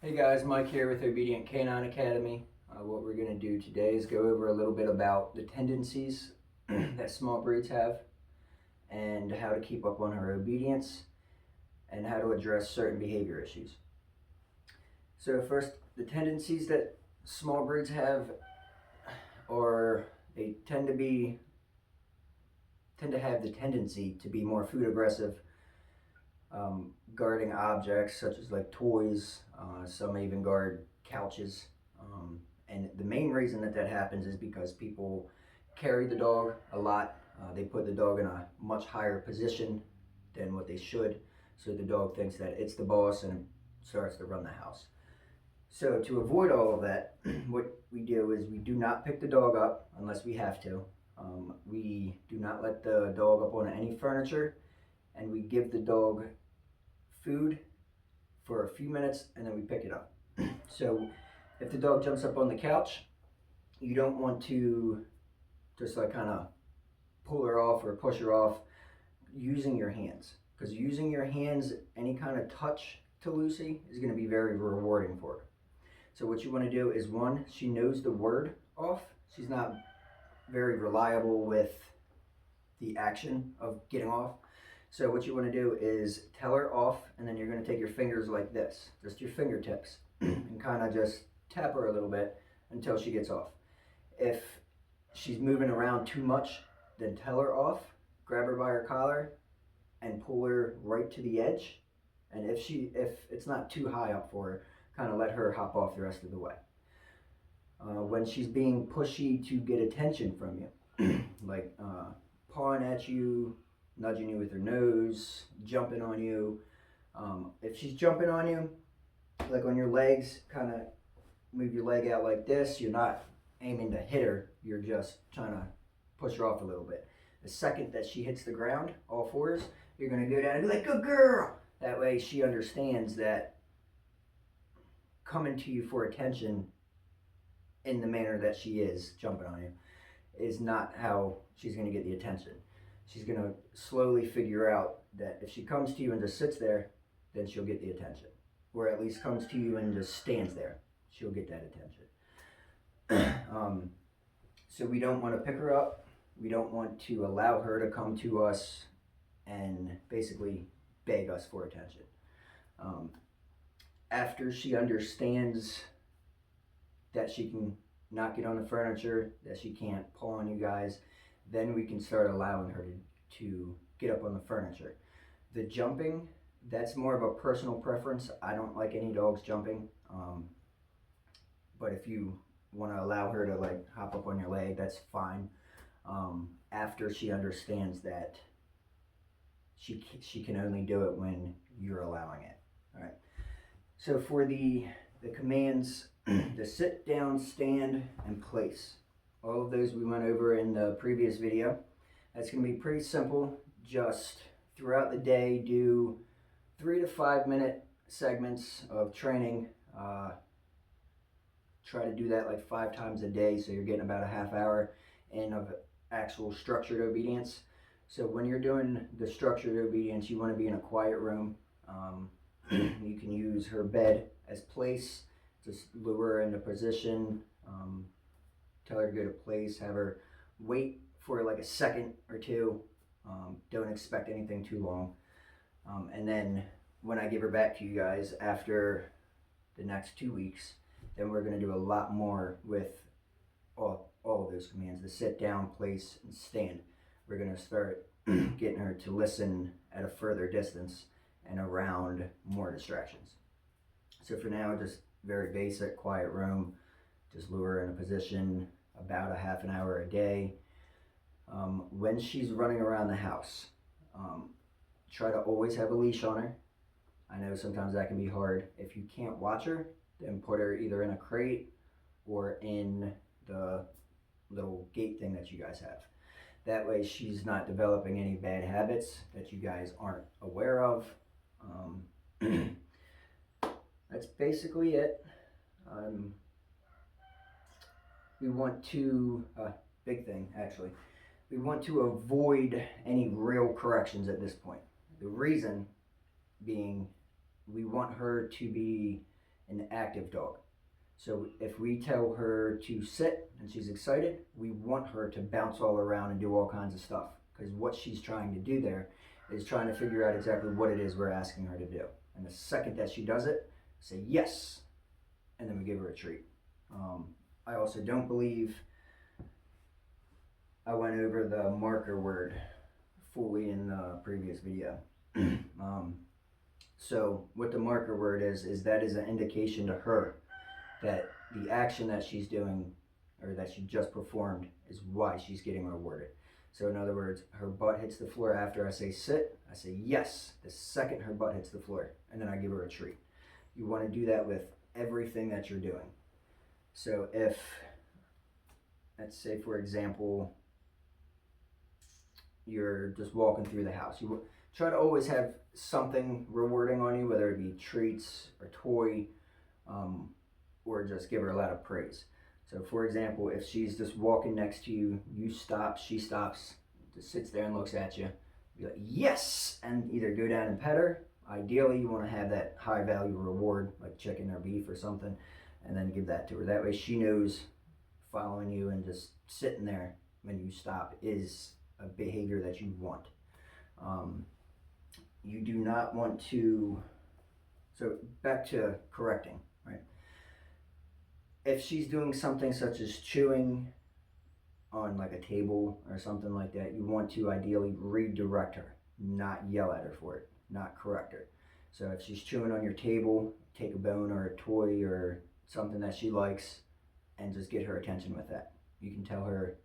Hey guys, Mike here with Obedient Canine Academy. What we're going to do today is go over a little bit about the tendencies that small breeds have and how to keep up on her obedience and how to address certain behavior issues. So first, the tendencies that small breeds have are they tend to have the tendency to be more food aggressive, guarding objects such as like toys. Some even guard couches. And the main reason that happens is because people carry the dog a lot. They put the dog in a much higher position than what they should. So the dog thinks that it's the boss and starts to run the house. So to avoid all of that, what we do is we do not pick the dog up unless we have to. We do not let the dog up on any furniture, and we give the dog food for a few minutes and then we pick it up. So if the dog jumps up on the couch, you don't want to just like kind of pull her off or push her off using your hands, because using your hands, any kind of touch to Lucy is going to be very rewarding for her. So what you want to do is, one, she knows the word off. She's not very reliable with the action of getting off. So what you want to do is tell her off, and then you're going to take your fingers like this, just your fingertips, and kind of just tap her a little bit until she gets off. If she's moving around too much, then tell her off, grab her by her collar, and pull her right to the edge. And if it's not too high up for her, kind of let her hop off the rest of the way. When she's being pushy to get attention from you, like pawing at you, nudging you with her nose, jumping on you. If she's jumping on you, like on your legs, kind of move your leg out like this. You're not aiming to hit her, you're just trying to push her off a little bit. The second that she hits the ground, all fours, you're going to go down and be like, good girl. That way she understands that coming to you for attention in the manner that she is jumping on you is not how she's going to get the attention. She's going to slowly figure out that if she comes to you and just sits there, then she'll get the attention. Or at least comes to you and just stands there, she'll get that attention. So we don't want to pick her up. We don't want to allow her to come to us and basically beg us for attention. After she understands that she can not get on the furniture, that she can't paw on you guys, then we can start allowing her to get up on the furniture. The jumping, that's more of a personal preference. I don't like any dogs jumping. But if you want to allow her to like hop up on your leg, that's fine. After she understands that she can only do it when you're allowing it. All right. So for the commands, the sit, down, stand, and place. All of those we went over in the previous video. That's going to be pretty simple. Just throughout the day, do 3 to 5 minute segments of training. Try to do that like 5 times a day, so you're getting about a half hour in of actual structured obedience. So when you're doing the structured obedience, you want to be in a quiet room. You can use her bed as place. Just lure her into position. Tell her to go to place. Have her wait for like a second or two. Don't expect anything too long. And then when I give her back to you guys after the next 2 weeks, then we're going to do a lot more with all of those commands: the sit, down, place, and stand. We're going to start getting her to listen at a further distance and around more distractions. So for now, just very basic, quiet room. Just lure her in a position about a half an hour a day. When she's running around the house, try to always have a leash on her. I know sometimes that can be hard. If you can't watch her, then put her either in a crate or in the little gate thing that you guys have. That way she's not developing any bad habits that you guys aren't aware of. That's basically it. We want to, big thing actually, we want to avoid any real corrections at this point. The reason being, we want her to be an active dog. So if we tell her to sit and she's excited, we want her to bounce all around and do all kinds of stuff, because what she's trying to do there is trying to figure out exactly what it is we're asking her to do. And the second that she does it, say yes, and then we give her a treat. I also don't believe I went over the marker word fully in the previous video. So what the marker word is that is an indication to her that the action that she's doing or that she just performed is why she's getting rewarded. So in other words, her butt hits the floor after I say sit, I say yes, the second her butt hits the floor, and then I give her a treat. You want to do that with everything that you're doing. So if, let's say for example, you're just walking through the house, you try to always have something rewarding on you, whether it be treats or toy, or just give her a lot of praise. So for example, if she's just walking next to you, you stop, she stops, just sits there and looks at you, be like, yes, and either go down and pet her. Ideally, you want to have that high value reward, like chicken or beef or something, and then give that to her. That way she knows following you and just sitting there when you stop is a behavior that you want. You do not want to, so back to correcting, right? If she's doing something such as chewing on like a table or something like that, you want to ideally redirect her, not yell at her for it, not correct her. So if she's chewing on your table, take a bone or a toy or something that she likes and just get her attention with that. You can tell her,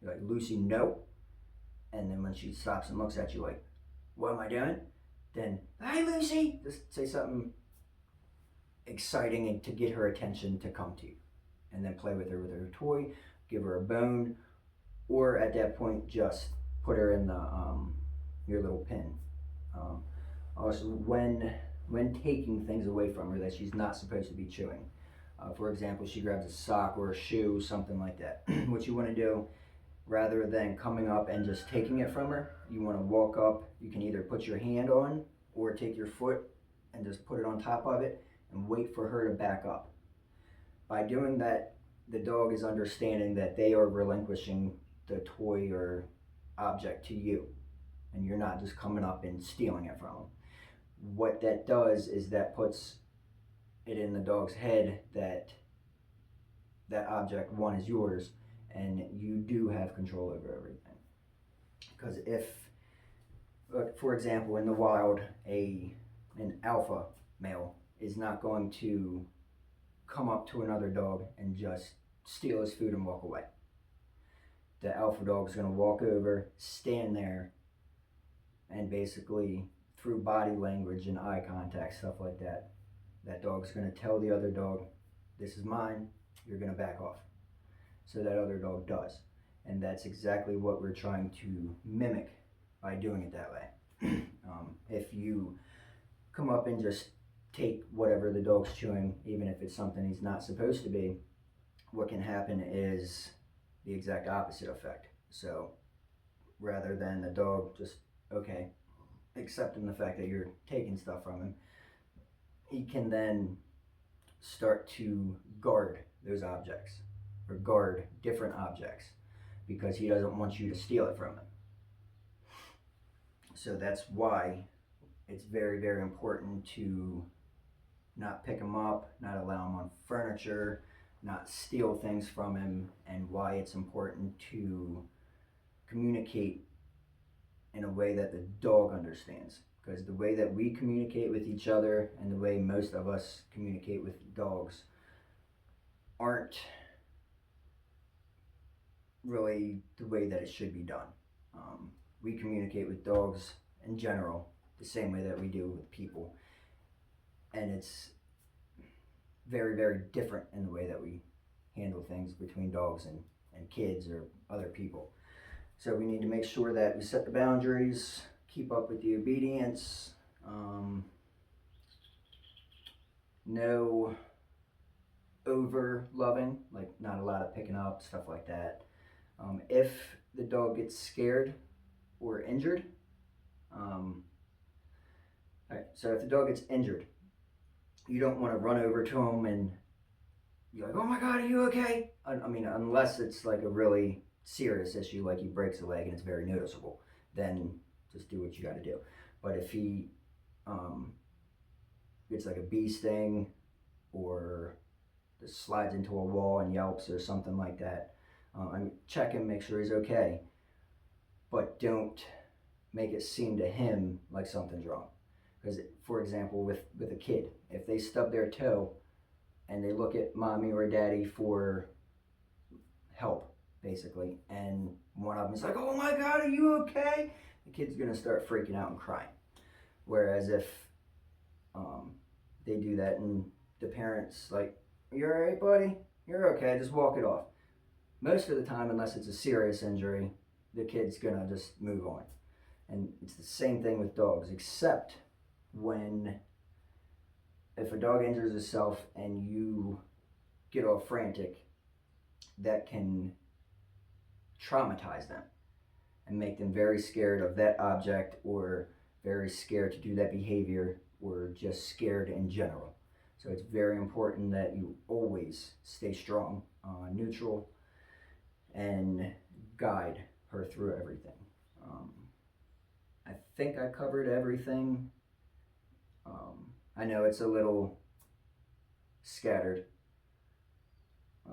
like, Lucy, no. And then when she stops and looks at you like, what am I doing? Then, hi Lucy, just say something exciting and to get her attention to come to you. And then play with her toy, give her a bone, or at that point just put her in the your little pen. Also, when taking things away from her that she's not supposed to be chewing, for example, she grabs a sock or a shoe, something like that. What you want to do, rather than coming up and just taking it from her, you want to walk up. You can either put your hand on or take your foot and just put it on top of it and wait for her to back up. By doing that, the dog is understanding that they are relinquishing the toy or object to you, and you're not just coming up and stealing it from them. What that does is that puts it in the dog's head that that object, one, is yours, and you do have control over everything. Because if, for example, in the wild, an alpha male is not going to come up to another dog and just steal his food and walk away. The alpha dog is going to walk over, stand there, and basically through body language and eye contact, stuff like that, that dog's going to tell the other dog, this is mine, you're going to back off. So that other dog does. And that's exactly what we're trying to mimic by doing it that way. If you come up and just take whatever the dog's chewing, even if it's something he's not supposed to be, what can happen is the exact opposite effect. So rather than the dog just, okay, accepting the fact that you're taking stuff from him, he can then start to guard those objects or guard different objects because he doesn't want you to steal it from him. So that's why it's very, very important to not pick him up, not allow him on furniture, not steal things from him, and why it's important to communicate in a way that the dog understands. Because the way that we communicate with each other and the way most of us communicate with dogs aren't really the way that it should be done. We communicate with dogs in general the same way that we do with people. And it's very, very different in the way that we handle things between dogs and kids or other people. So we need to make sure that we set the boundaries, keep up with the obedience, no over loving, like not a lot of picking up, stuff like that. If the dog gets scared or injured, so if the dog gets injured, you don't want to run over to him and you're like, oh my God, are you okay? I mean, unless it's like a really serious issue, like he breaks a leg and it's very noticeable, then just do what you got to do. But if he um, gets like a bee sting or just slides into a wall and yelps or something like that, check him, make sure he's okay, but don't make it seem to him like something's wrong. Because, for example, with a kid, if they stub their toe and they look at mommy or daddy for help, basically, and one of them is like, "Oh my God, are you okay?" The kid's gonna start freaking out and crying. Whereas if they do that and the parents like, "You're all right, buddy. You're okay. Just walk it off." Most of the time, unless it's a serious injury, the kid's gonna just move on. And it's the same thing with dogs, except when if a dog injures itself and you get all frantic, that can traumatize them and make them very scared of that object or very scared to do that behavior or just scared in general. So it's very important that you always stay strong, neutral, and guide her through everything. I think I covered everything. I know it's a little scattered,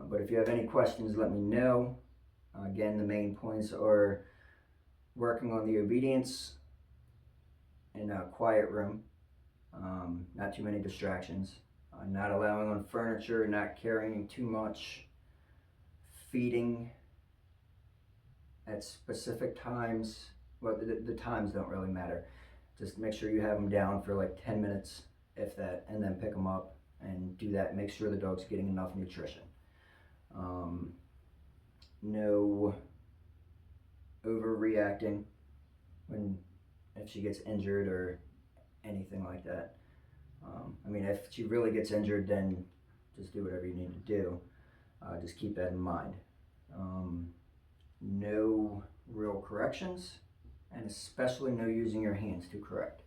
but if you have any questions, let me know. Again, the main points are working on the obedience in a quiet room, not too many distractions, not allowing on furniture, not carrying too much, feeding at specific times. Well, the times don't really matter. Just make sure you have them down for like 10 minutes, if that, and then pick them up and do that. Make sure the dog's getting enough nutrition. No overreacting when if she gets injured or anything like that. I mean, if she really gets injured, then just do whatever you need to do. Just keep that in mind. No real corrections, and especially no using your hands to correct,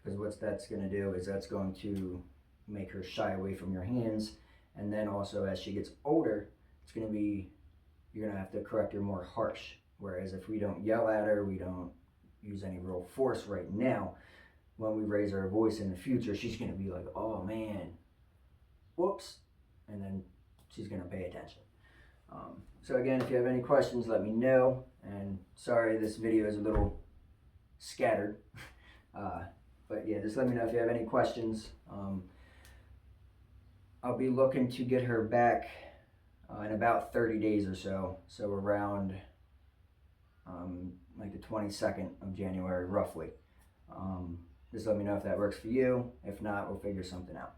because what that's going to do is that's going to make her shy away from your hands, and then also as she gets older, it's going to be you're going to have to correct her more harsh. Whereas if we don't yell at her, we don't use any real force right now, when we raise our voice in the future, she's going to be like, oh man, whoops, and then she's going to pay attention. So again, if you have any questions, let me know. And sorry, this video is a little scattered. But yeah, just let me know if you have any questions. I'll be looking to get her back in about 30 days or so. So around like the 22nd of January, roughly. Just let me know if that works for you. If not, we'll figure something out.